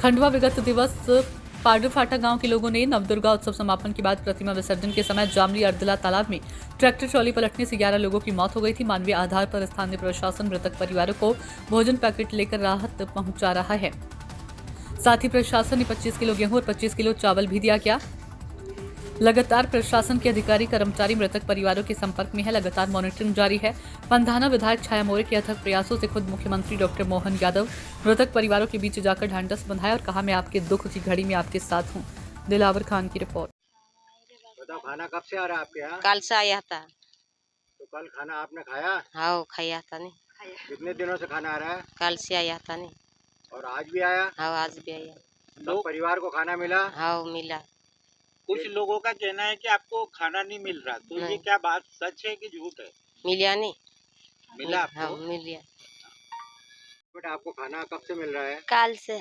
खंडवा विगत दिवस पाडरफाटा गांव के लोगों ने नवदुर्गा उत्सव समापन के बाद प्रतिमा विसर्जन के समय जामली अर्दला तालाब में ट्रैक्टर ट्रॉली पलटने से 11 लोगों की मौत हो गई थी। मानवीय आधार पर स्थानीय प्रशासन मृतक परिवारों को भोजन पैकेट लेकर राहत पहुंचा रहा है। साथ ही प्रशासन ने 25 किलो गेहूं और 25 किलो चावल भी दिया गया। लगातार प्रशासन के अधिकारी कर्मचारी मृतक परिवारों के संपर्क में है। लगातार मॉनिटरिंग जारी है। पंधाना विधायक छाया मोरे के अथक प्रयासों से खुद मुख्यमंत्री डॉक्टर मोहन यादव मृतक परिवारों के बीच जाकर ढांढस बंधाया और कहा, मैं आपके दुख की घड़ी में आपके साथ हूँ। दिलावर खान की रिपोर्ट। बताओ, खाना कब से आ रहा है आपके यहाँ? कल से आया था। तो कल खाना आपने खाया? हाँ, खाया था नहीं। कितने दिनों से खाना आ रहा है? कल से आया था नहीं। और आज भी आया? हाँ, आज भी आया। सब परिवार को खाना मिला? हाँ, मिला। कुछ लोगों का कहना है कि आपको खाना नहीं मिल रहा, तो ये क्या बात सच है कि झूठ है? मिला नहीं। मिला आपको? हाँ, मिल गया। बेटा, आपको खाना कब से मिल रहा है? कल से।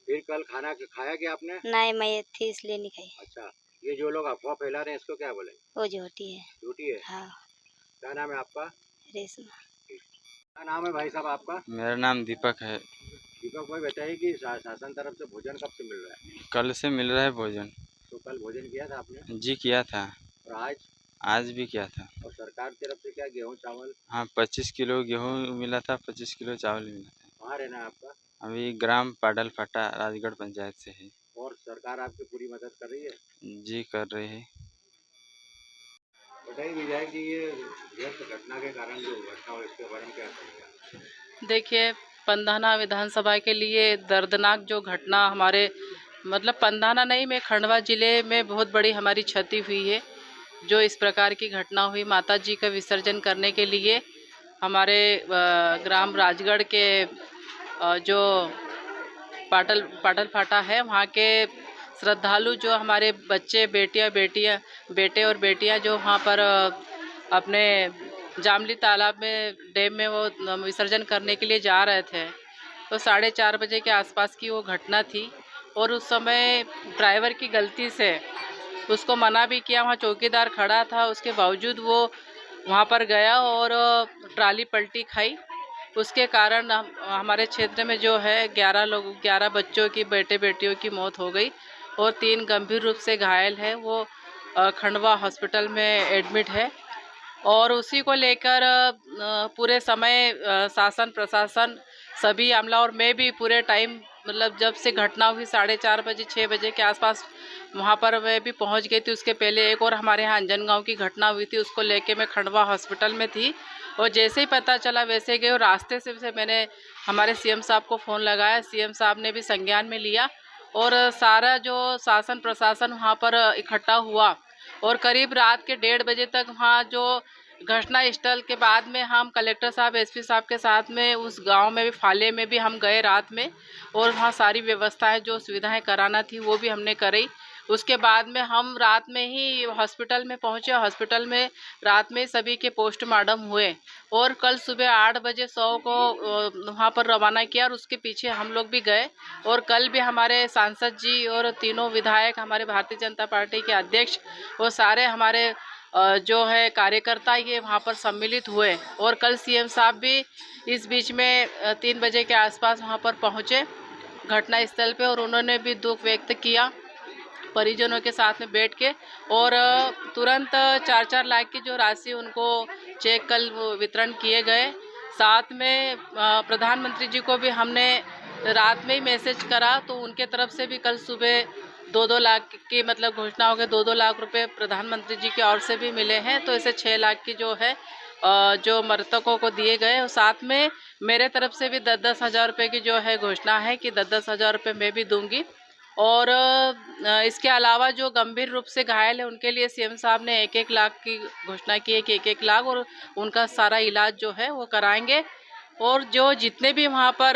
फिर कल खाना खाया क्या आपने? नहीं, मैं थी इसलिए नहीं खाई। अच्छा, ये जो लोग अफवाह फैला रहे हैं इसको क्या बोले? वो झूठी है। झूठी है? हाँ। क्या नाम है आपका? रेशमा। क्या नाम है भाई साहब आपका? मेरा नाम दीपक है। दीपक भाई, बताइए कि शासन तरफ से भोजन कब से मिल रहा है? कल से मिल रहा है भोजन। तो कल भोजन किया था आपने? जी किया था। और आज? आज भी किया था। और सरकार की तरफ से क्या गेहूँ चावल? हाँ, 25 किलो गेहूँ मिला था, 25 किलो चावल मिला था। कहाँ रहना है आपका? अभी ग्राम पाडलफाटा राजगढ़ पंचायत से है। और सरकार आपकी पूरी मदद कर रही है? जी कर रहे हैं। बताइए विधायक जी, ये घटना के कारण जो घटना हो इसके बारे में क्या कहेंगे? देखिए, पंधाना विधानसभा के लिए दर्दनाक जो घटना हमारे पंधाना नहीं में खंडवा जिले में बहुत बड़ी हमारी क्षति हुई है। जो इस प्रकार की घटना हुई, माता जी का विसर्जन करने के लिए हमारे ग्राम राजगढ़ के जो पाडलफाटा है वहाँ के श्रद्धालु जो हमारे बच्चे बेटे और बेटियाँ जो वहाँ पर अपने जामली तालाब में डैम में वो विसर्जन करने के लिए जा रहे थे, तो 4:30 बजे के आसपास की वो घटना थी। और उस समय ड्राइवर की गलती से उसको मना भी किया, वहाँ चौकीदार खड़ा था, उसके बावजूद वो वहाँ पर गया और ट्राली पलटी खाई। उसके कारण हमारे क्षेत्र में जो है 11 बच्चों की, बेटे बेटियों की मौत हो गई और 3 गंभीर रूप से घायल है। वो खंडवा हॉस्पिटल में एडमिट है। और उसी को लेकर पूरे समय शासन प्रशासन सभी अमला और मैं भी पूरे टाइम जब से घटना हुई 4:30 बजे 6 बजे के आसपास वहाँ पर मैं भी पहुँच गई थी। उसके पहले एक और हमारे यहाँ अंजनगांव की घटना हुई थी, उसको लेके मैं खंडवा हॉस्पिटल में थी और जैसे ही पता चला वैसे गए और रास्ते से मैंने हमारे सीएम साहब को फ़ोन लगाया। सीएम साहब ने भी संज्ञान में लिया और सारा जो शासन प्रशासन वहाँ पर इकट्ठा हुआ और करीब रात के 1:30 बजे तक वहाँ जो घटना स्थल के बाद में हम कलेक्टर साहब, एसपी साहब के साथ में उस गांव में भी, फाले में भी हम गए रात में और वहाँ सारी व्यवस्थाएं जो सुविधाएं कराना थी वो भी हमने करी। उसके बाद में हम रात में ही हॉस्पिटल में पहुँचे। हॉस्पिटल में रात में सभी के पोस्टमार्टम हुए और कल सुबह 8 बजे 100 को वहाँ पर रवाना किया और उसके पीछे हम लोग भी गए। और कल भी हमारे सांसद जी और तीनों विधायक, हमारे भारतीय जनता पार्टी के अध्यक्ष, वो सारे हमारे जो है कार्यकर्ता ये वहाँ पर सम्मिलित हुए और कल सीएम साहब भी इस बीच में 3 बजे के आसपास वहाँ पर पहुँचे घटना स्थल पे और उन्होंने भी दुख व्यक्त किया परिजनों के साथ में बैठ के और तुरंत 4-4 लाख की जो राशि उनको चेक कल वितरण किए गए। साथ में प्रधानमंत्री जी को भी हमने रात में ही मैसेज करा तो उनके तरफ से भी कल सुबह 2-2 लाख की घोषणा हो गई। 2-2 लाख रुपए प्रधानमंत्री जी की ओर से भी मिले हैं, तो ऐसे 6 लाख की जो है जो मृतकों को दिए गए और साथ में मेरे तरफ से भी 10-10 हज़ार रुपये की जो है घोषणा है कि 10-10 हज़ार रुपये मैं भी दूंगी। और इसके अलावा जो गंभीर रूप से घायल है उनके लिए सीएम साहब ने 1-1 लाख की घोषणा की है कि 1-1 लाख और उनका सारा इलाज जो है वो कराएंगे। और जो जितने भी वहाँ पर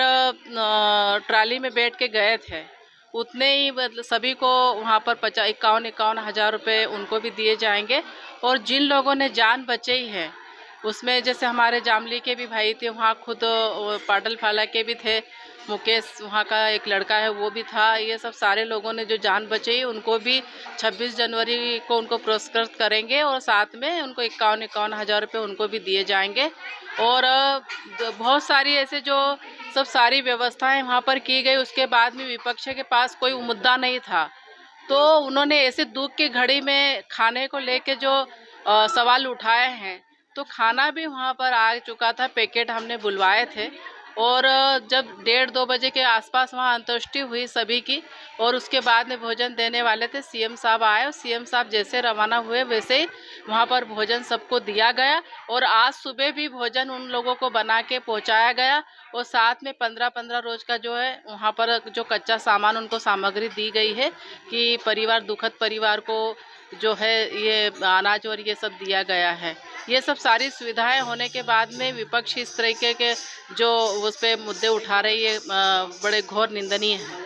ट्राली में बैठ के गए थे उतने ही सभी को वहाँ पर 51 हज़ार रुपये उनको भी दिए जाएंगे। और जिन लोगों ने जान बचाई है उसमें जैसे हमारे जामली के भी भाई थे, वहाँ खुद पाडलफाला के भी थे, मुकेश वहाँ का एक लड़का है वो भी था। ये सब सारे लोगों ने जो जान बचाई उनको भी 26 जनवरी को उनको पुरस्कृत करेंगे और साथ में उनको 51 हज़ार रुपये उनको भी दिए जाएंगे। और बहुत सारी ऐसे जो सब सारी व्यवस्थाएं वहाँ पर की गई। उसके बाद में विपक्ष के पास कोई मुद्दा नहीं था, तो उन्होंने ऐसे दुख की घड़ी में खाने को लेके जो सवाल उठाए हैं, तो खाना भी वहाँ पर आ चुका था, पैकेट हमने बुलवाए थे। और जब 1:30-2 बजे के आसपास वहाँ अंत्येष्टि हुई सभी की, और उसके बाद में भोजन देने वाले थे, सीएम साहब आए और सीएम साहब जैसे रवाना हुए वैसे ही वहाँ पर भोजन सबको दिया गया। और आज सुबह भी भोजन उन लोगों को बना के पहुँचाया गया। और साथ में 15-15 रोज का जो है वहाँ पर जो कच्चा सामान उनको सामग्री दी गई है कि परिवार दुखद परिवार को जो है ये अनाज और ये सब दिया गया है। ये सब सारी सुविधाएं होने के बाद में विपक्ष इस तरीके के जो उस पे मुद्दे उठा रही है बड़े घोर निंदनीय है।